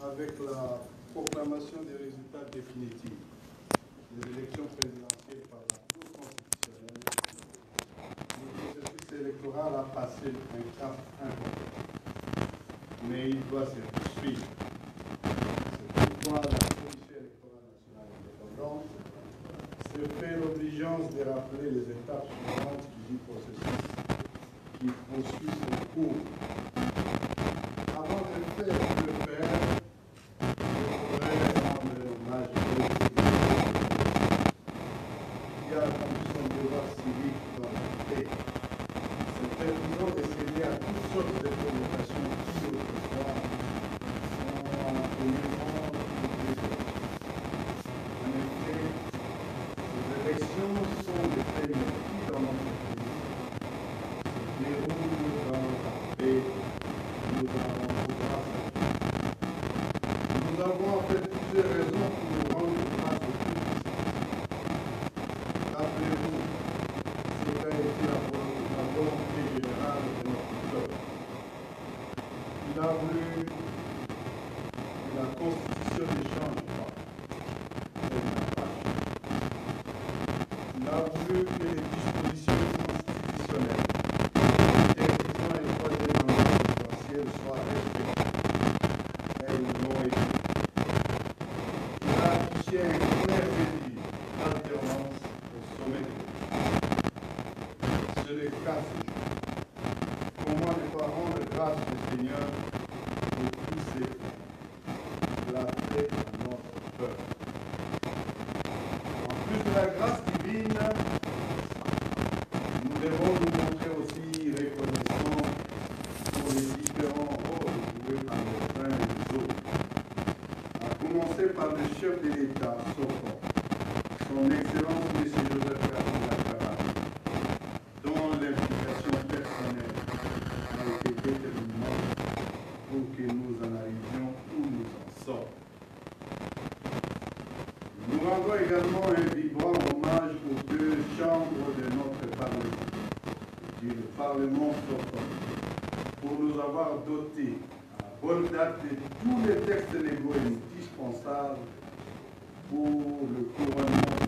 avec la proclamation des résultats définitifs de l'élection présidentielle par la Cour constitutionnelle, le processus électoral a passé un cap important, mais il doit se poursuivre. C'est pourquoi la Commission électorale nationale indépendante se fait l'obligeance de rappeler les étapes suivantes du processus qui poursuit son cours. Avant de faire, je voudrais rendre hommage qui a accompli son devoir civique dans la paix. C'est pertinent d'essayer à toutes sortes de provocations qui, autrefois, sont absolument désolées. En effet, les élections sont des faits inédits dans notre pays, se déroulent dans la paix. Nous avons en fait plusieurs raisons pour nous rendre grâce au Christ. Rappelez-vous ce qu'a été la volonté générale de notre peuple. Il a voulu que la Constitution ne change pas. Elle n'a pas changé. Il a voulu que les dispositions constitutionnelles interdisant les troisième mandat présidentiel soient respectées. Elles l'ont été. Il a affiché un clair désir d'alternance au sommet de l'État. C'est le cas ce jour. Comment ne pas rendre grâce au Seigneur pour tous ses faits, de la paix à notre peuple. En plus de la grâce divine, nous devons nous montrer aussi reconnaissants pour les différents rôles joués par les uns et les autres. À commencer par le chef de l'État sortant, son Excellence M. Joseph Kabila Kabange, dont l'implication personnelle a été déterminante pour que nous en arrivions où nous en sommes. Nous rendons également un vibrant hommage aux deux chambres de notre Parlement, du Parlement sortant, pour nous avoir dotés à bonne date de tous les textes légaux indispensables pour le couronnement.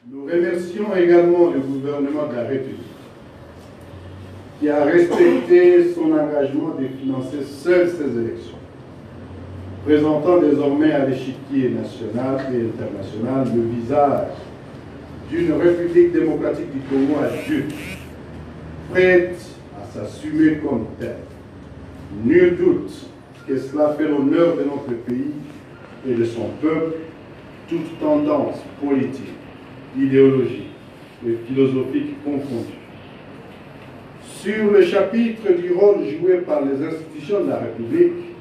Nous remercions également le gouvernement de la République qui a respecté son engagement de financer seul ces élections, présentant désormais à l'échiquier national et international le visage d'une République démocratique du Congo à Dieu, prête à s'assumer comme telle. Nul doute que cela fait l'honneur de notre pays et de son peuple, toute tendance politique, idéologique et philosophique confondue. Sur le chapitre du rôle joué par les institutions de la République,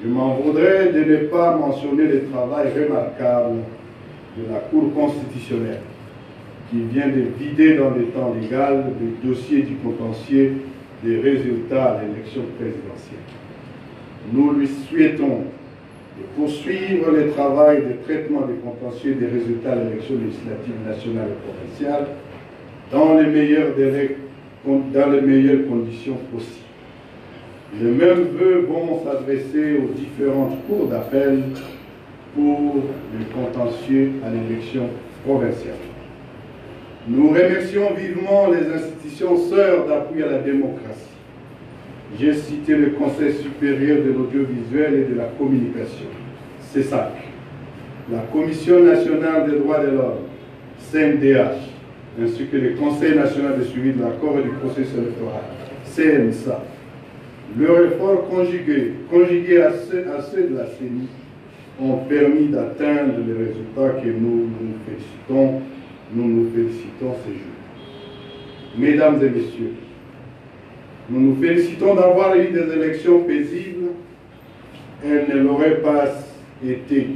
je m'en voudrais de ne pas mentionner le travail remarquable de la Cour constitutionnelle, qui vient de vider dans le temps légal le dossier du contentieux des résultats à l'élection présidentielle. Nous lui souhaitons de poursuivre le travail de traitement des contentieux des résultats à l'élection législative nationale et provinciale dans les meilleurs délais, dans les meilleures conditions possibles. Les mêmes vœux vont s'adresser aux différentes cours d'appel pour le contentieux à l'élection provinciale. Nous remercions vivement les institutions sœurs d'appui à la démocratie. J'ai cité le Conseil supérieur de l'audiovisuel et de la communication, CESAC, la Commission nationale des droits de l'homme, CNDH, ainsi que le Conseil national de suivi de l'accord et du processus électoral, CNSA. Leurs efforts conjugués à ceux de la CENI ont permis d'atteindre les résultats que nous nous félicitons ces jours. Mesdames et messieurs, nous nous félicitons d'avoir eu des élections paisibles. Elles ne l'auraient pas été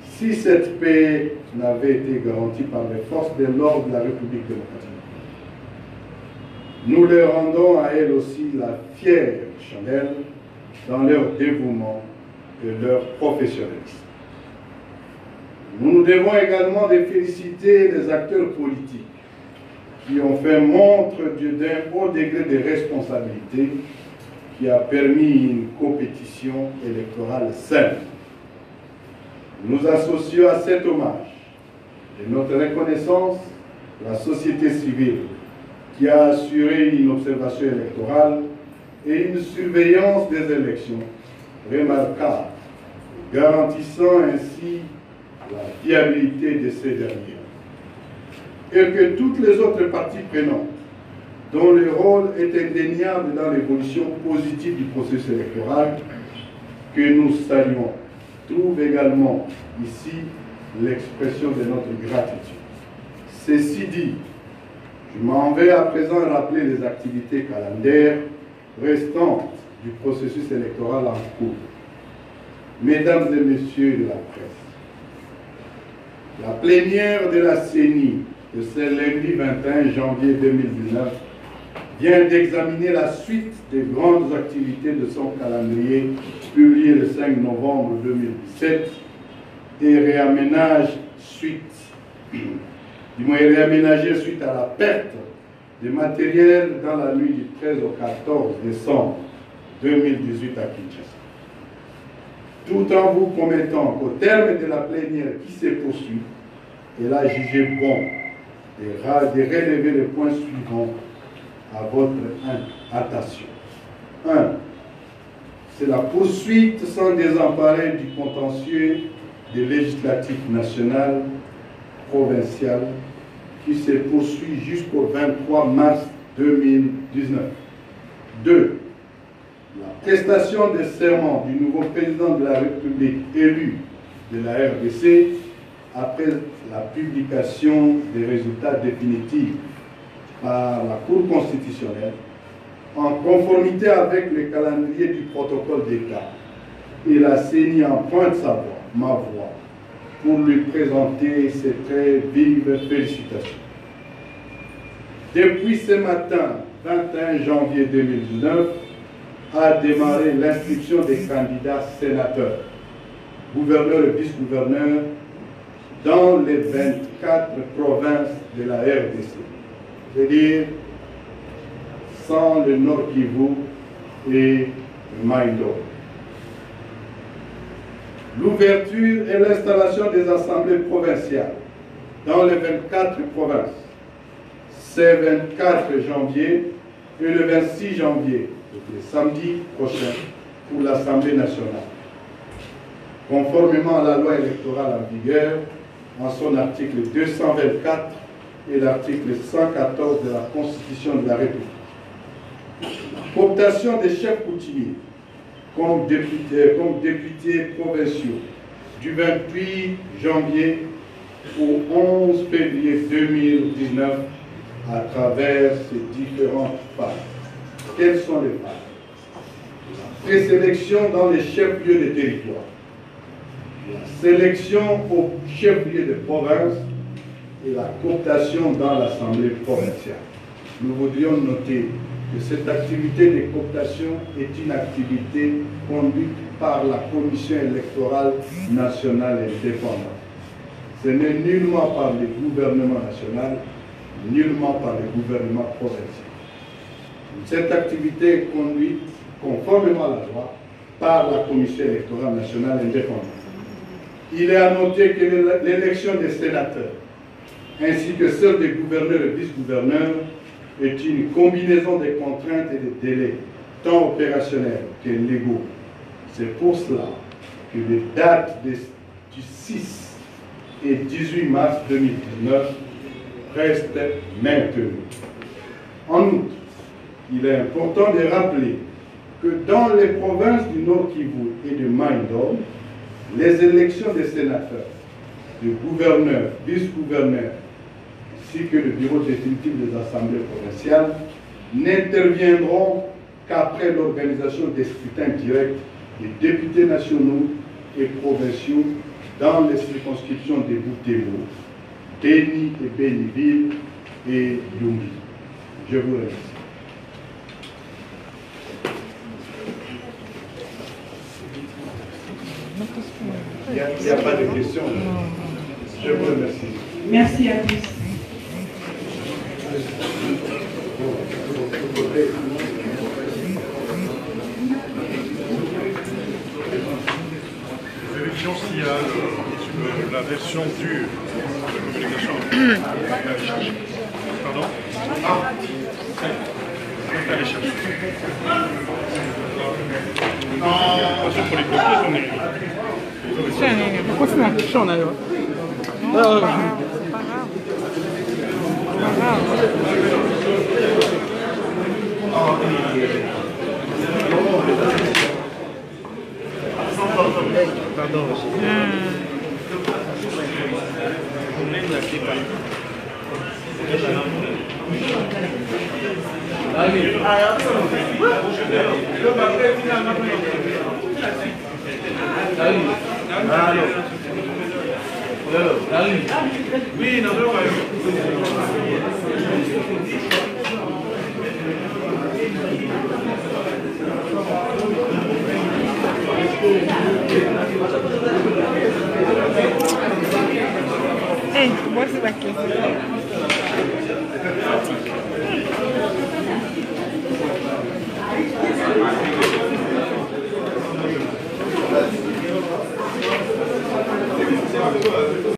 si cette paix n'avait été garantie par les forces de l'ordre de la République démocratique. Nous leur rendons à elles aussi la fière chandelle dans leur dévouement et leur professionnalisme. Nous nous devons également de féliciter les acteurs politiques qui ont fait montre d'un haut degré de responsabilité qui a permis une compétition électorale saine. Nous associons à cet hommage et notre reconnaissance la société civile qui a assuré une observation électorale et une surveillance des élections remarquable, garantissant ainsi la viabilité de ces dernières. Et que toutes les autres parties prenantes, dont le rôle est indéniable dans l'évolution positive du processus électoral, que nous saluons, trouvent également ici l'expression de notre gratitude. Ceci dit, je m'en vais à présent rappeler les activités calendaires restantes du processus électoral en cours. Mesdames et messieurs de la presse, la plénière de la CENI de ce lundi 21 janvier 2019 vient d'examiner la suite des grandes activités de son calendrier publié le 5 novembre 2017 et réaménagé suite à la perte de matériel dans la nuit du 13 au 14 décembre 2018 à Kinshasa. Tout en vous promettant qu'au terme de la plénière qui se poursuit, elle a jugé bon de relever les points suivants à votre attention. 1. C'est la poursuite sans désemparer du contentieux des législatives nationales, provinciales, qui se poursuit jusqu'au 23 mars 2019. 2. La prestation de serment du nouveau président de la République élu de la RDC après la publication des résultats définitifs par la Cour constitutionnelle en conformité avec le calendrier du protocole d'État. Et la CENI en pointe ma voix pour lui présenter ses très vives félicitations. Depuis ce matin, 21 janvier 2019, a démarré l'inscription des candidats sénateurs, gouverneurs et vice-gouverneurs dans les 24 provinces de la RDC, c'est-à-dire sans le Nord Kivu et le Maïdo. L'ouverture et l'installation des assemblées provinciales dans les 24 provinces, c'est 24 janvier et le 26 janvier, donc le samedi prochain, pour l'Assemblée nationale. Conformément à la loi électorale en vigueur, en son article 224 et l'article 114 de la Constitution de la République. Cooptation des chefs coutumiers comme députés provinciaux du 28 janvier au 11 février 2019 à travers ces différentes phases. Quelles sont les phases? La présélection dans les chefs-lieux des territoires, la sélection au chef-lieu de province et la cooptation dans l'Assemblée provinciale. Nous voudrions noter que cette activité de cooptation est une activité conduite par la Commission électorale nationale indépendante. Ce n'est nullement par le gouvernement national, nullement par le gouvernement provincial. Cette activité est conduite conformément à la loi par la Commission électorale nationale indépendante. Il est à noter que l'élection des sénateurs ainsi que celle des gouverneurs et vice-gouverneurs est une combinaison de contraintes et de délais, tant opérationnels que légaux. C'est pour cela que les dates du 6 et 18 mars 2019 restent maintenues. En outre, il est important de rappeler que dans les provinces du Nord Kivu et de Maïdom, les élections des sénateurs, de gouverneurs, vice-gouverneurs, ainsi que le bureau définitif des assemblées provinciales, n'interviendront qu'après l'organisation des scrutins directs des députés nationaux et provinciaux dans les circonscriptions de Butembo, Beni et Béniville et Yumbi. Je vous remercie. Il n'y a pas de questions. Je vous remercie. Merci à tous. question s'il y a la version dure de communication. Pardon? Allez chercher. Parce que pour les copies, on est... Quanto não achou, né? Oui, non, non, Ei, bora esse daqui.